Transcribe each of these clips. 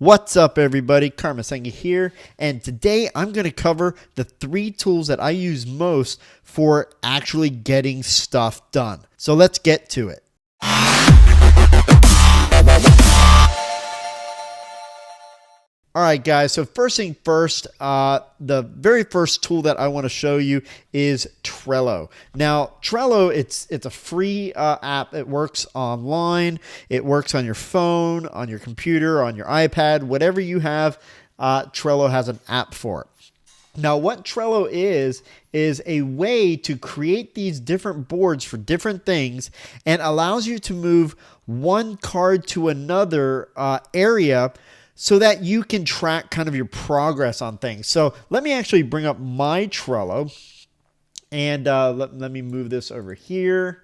What's up, everybody? Senge here, and today I'm going to cover the 3 tools that I use most for actually getting stuff done. So let's get to it. All right, guys, so first thing first, the very first tool that I want to show you is Trello. Now, Trello, it's a free app. It works online. It works on your phone, on your computer, on your iPad, whatever you have, Trello has an app for it. Now, what Trello is a way to create these different boards for different things and allows you to move one card to another area so that you can track kind of your progress on things. So let me actually bring up my Trello and let me move this over here.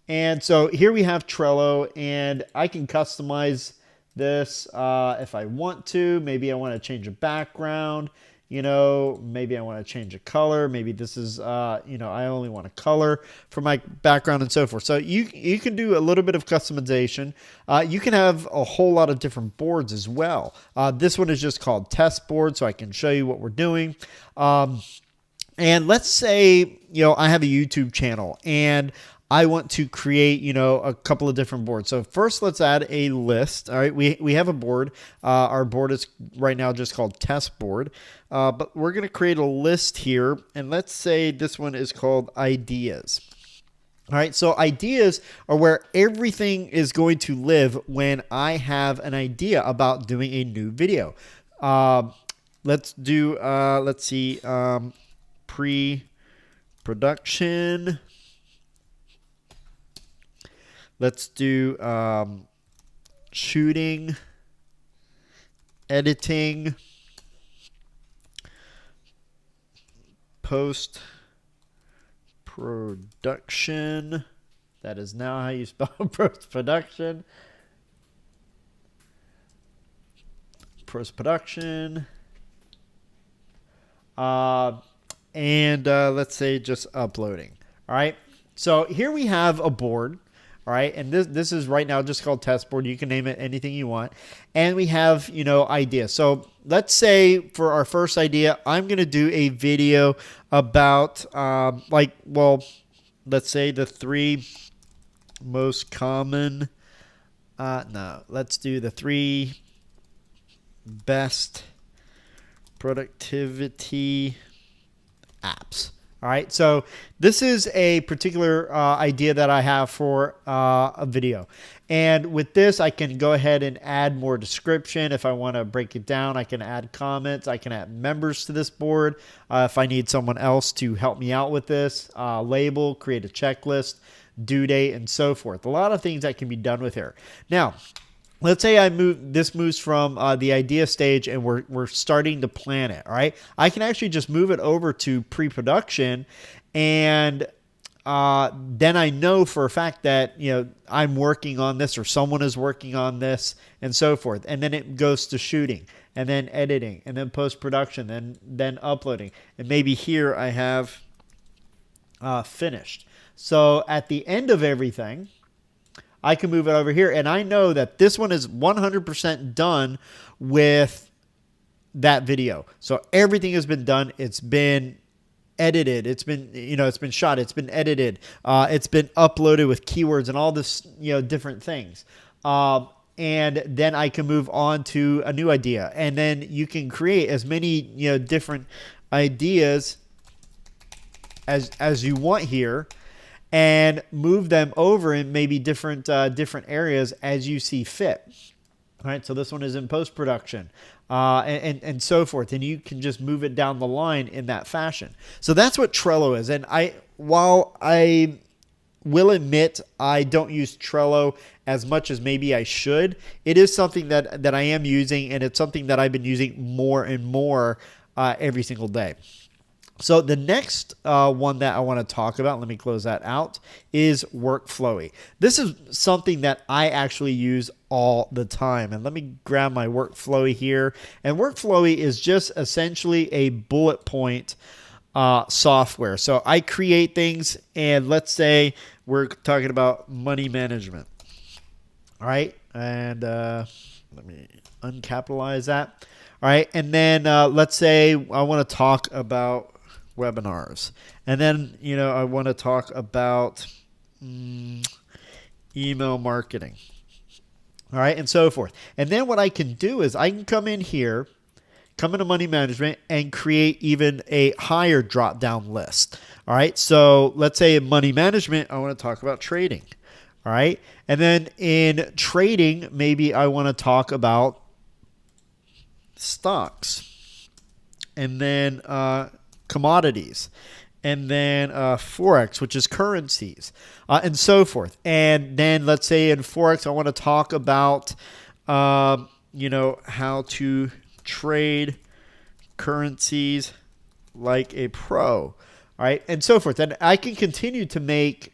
And so here we have Trello, and I can customize this if I want to. Maybe I want to change a background. Maybe I want to change a color. Maybe this is, I only want a color for my background and so forth. So you can do a little bit of customization. You can have a whole lot of different boards as well. This one is just called test board, so I can show you what we're doing. And let's say, I have a YouTube channel and I want to create, a couple of different boards. So first, let's add a list. All right, we have a board. Our board is right now just called test board, but we're going to create a list here. And let's say this one is called ideas. All right, so ideas are where everything is going to live when I have an idea about doing a new video. Let's do, let's see, pre-production. Let's do shooting, editing, post-production. That is now how you spell post-production. Post-production. And let's say just uploading. All right. So here we have a board. All right, and this is right now just called test board. You can name it anything you want. And we have, ideas. So let's say for our first idea, I'm going to do a video about let's say the 3 most common, let's do the 3 best productivity apps. All right, so this is a particular idea that I have for a video. And with this, I can go ahead and add more description. If I want to break it down, I can add comments. I can add members to this board. If I need someone else to help me out with this, label, create a checklist, due date, and so forth. A lot of things that can be done with here. Now, let's say this moves from the idea stage and we're starting to plan it, all right? I can actually just move it over to pre-production, and then I know for a fact that, I'm working on this or someone is working on this and so forth. And then it goes to shooting and then editing and then post-production, then uploading. And maybe here I have finished. So at the end of everything, I can move it over here, and I know that this one is 100% done with that video. So everything has been done. It's been edited. It's been, it's been shot. It's been edited. It's been uploaded with keywords and all this, different things. And then I can move on to a new idea, and then you can create as many, different ideas as you want here, and move them over in maybe different areas as you see fit. All right, so this one is in post-production and so forth, and you can just move it down the line in that fashion. So that's what Trello is. And while I will admit I don't use Trello as much as maybe I should, it is something that I am using, and it's something that I've been using more and more every single day. So the next one that I want to talk about, let me close that out, is Workflowy. This is something that I actually use all the time. And let me grab my Workflowy here. And Workflowy is just essentially a bullet point software. So I create things, and let's say we're talking about money management. All right. And let me uncapitalize that. All right, and then let's say I want to talk about webinars, and then I want to talk about email marketing. All right, and so forth. And then what I can do is I can come in here, come into money management, and create even a higher drop down list. All right, so let's say in money management, I want to talk about trading. All right, and then in trading, maybe I want to talk about stocks, and then commodities, and then Forex, which is currencies, and so forth. And then let's say in Forex, I want to talk about, how to trade currencies like a pro, all right, and so forth. And I can continue to make,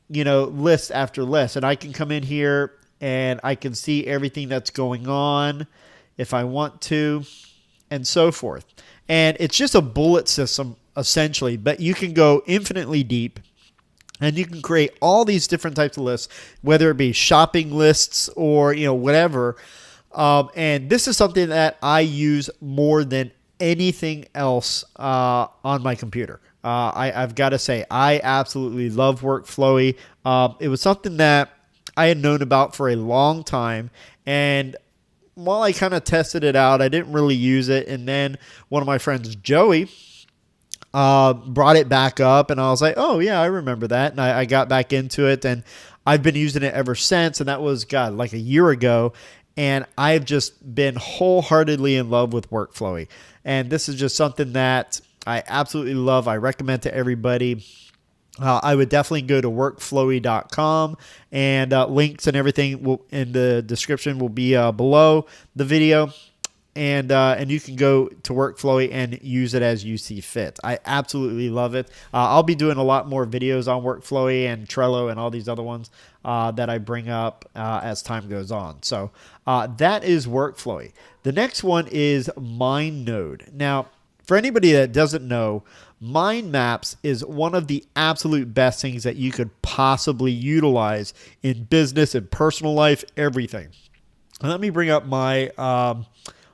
list after list, and I can come in here and I can see everything that's going on if I want to, and so forth. And it's just a bullet system essentially, but you can go infinitely deep, and you can create all these different types of lists, whether it be shopping lists or whatever. And this is something that I use more than anything else on my computer. I've got to say, I absolutely love Workflowy. It was something that I had known about for a long time, and while I kind of tested it out, I didn't really use it. And then one of my friends, Joey, brought it back up, and I was like, oh yeah, I remember that. And I got back into it, and I've been using it ever since. And that was, God, like a year ago. And I've just been wholeheartedly in love with Workflowy. And this is just something that I absolutely love. I recommend to everybody. I would definitely go to workflowy.com, and links and everything in the description will be below the video. And you can go to Workflowy and use it as you see fit. I absolutely love it. I'll be doing a lot more videos on Workflowy and Trello and all these other ones that I bring up as time goes on. So that is Workflowy. The next one is Mindnode. Now, for anybody that doesn't know, mind maps is one of the absolute best things that you could possibly utilize in business and personal life, everything. Let me bring up my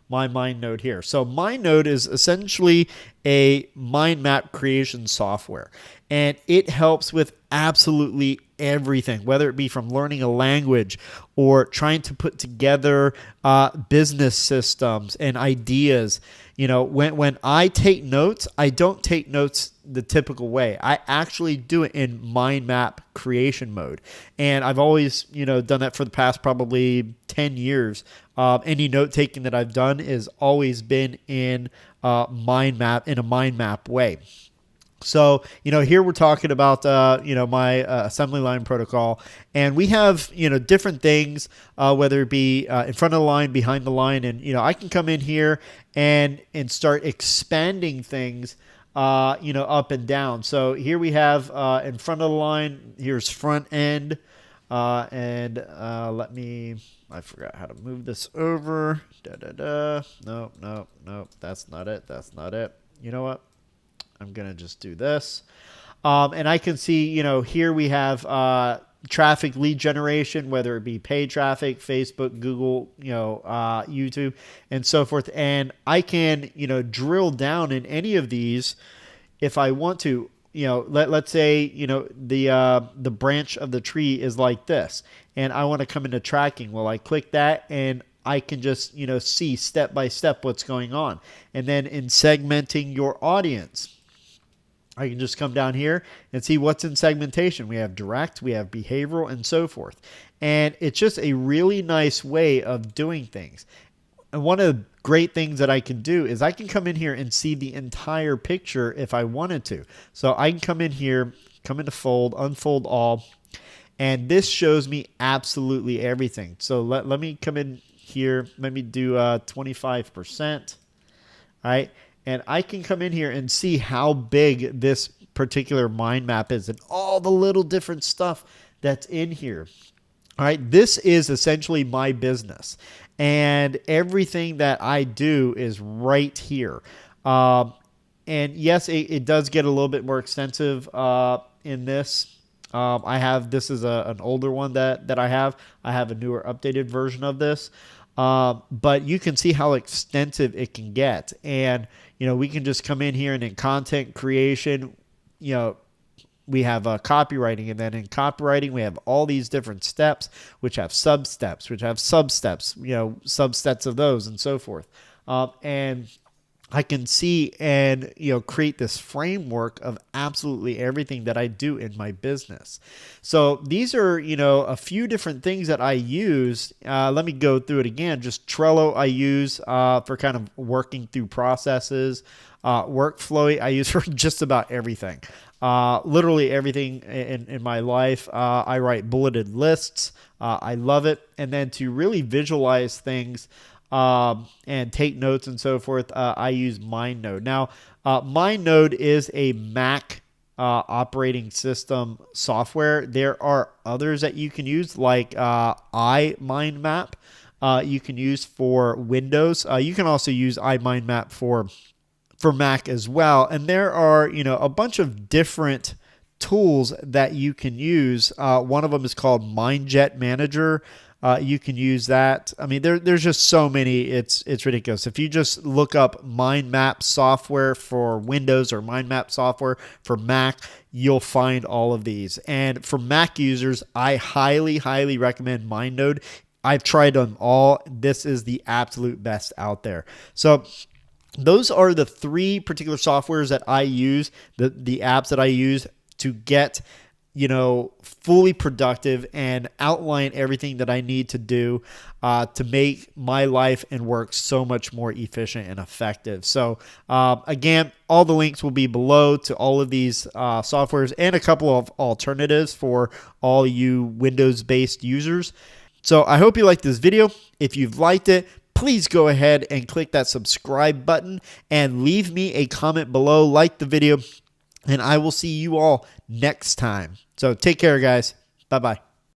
my Mindnode here. So Mindnode is essentially a mind map creation software, and it helps with absolutely everything, whether it be from learning a language or trying to put together business systems and ideas. When I take notes, I don't take notes the typical way. I actually do it in mind map creation mode. And I've always, done that for the past probably 10 years. Any note taking that I've done has always been in a mind map way. So, here we're talking about, my assembly line protocol, and we have, different things, whether it be in front of the line, behind the line, and, I can come in here and start expanding things, up and down. So here we have in front of the line, here's front end, and I forgot how to move this over. Nope, that's not it. You know what? I'm going to just do this. And I can see, here we have traffic lead generation, whether it be paid traffic, Facebook, Google, YouTube, and so forth. And I can, drill down in any of these if I want to. Let's say, the branch of the tree is like this, and I want to come into tracking. Well, I click that, and I can just, see step by step what's going on. And then in segmenting your audience, I can just come down here and see what's in segmentation. We have direct, we have behavioral, and so forth. And it's just a really nice way of doing things. And one of the great things that I can do is I can come in here and see the entire picture if I wanted to. So I can come in here, come into fold, unfold all, and this shows me absolutely everything. So let me come in here, let me do 25%, all right? And I can come in here and see how big this particular mind map is and all the little different stuff that's in here. All right, this is essentially my business, and everything that I do is right here. And yes, it does get a little bit more extensive in this. This is an older one that I have. I have a newer updated version of this. but you can see how extensive it can get. And, we can just come in here and in content creation, we have copywriting, and then in copywriting we have all these different steps, which have sub-steps, subsets of those, and so forth. And I can see and create this framework of absolutely everything that I do in my business. So these are a few different things that I use. Let me go through it again. Just Trello I use for kind of working through processes. Workflowy I use for just about everything. Literally everything in my life. I write bulleted lists. I love it. And then to really visualize things and take notes and so forth, I use Mindnode. Now, Mindnode is a Mac operating system software. There are others that you can use, like iMindMap. You can use for Windows. You can also use iMindMap for Mac as well. And there are a bunch of different tools that you can use. One of them is called MindJet Manager. You can use that. I mean, there's just so many. It's ridiculous. If you just look up mind map software for Windows or mind map software for Mac, you'll find all of these. And for Mac users, I highly, highly recommend Mindnode. I've tried them all. This is the absolute best out there. So those are the three particular softwares that I use, the apps that I use to get fully productive and outline everything that I need to do to make my life and work so much more efficient and effective. So again, all the links will be below to all of these softwares and a couple of alternatives for all you Windows-based users. So I hope you liked this video. If you've liked it, please go ahead and click that subscribe button and leave me a comment below, like the video, and I will see you all next time. So take care, guys. Bye-bye.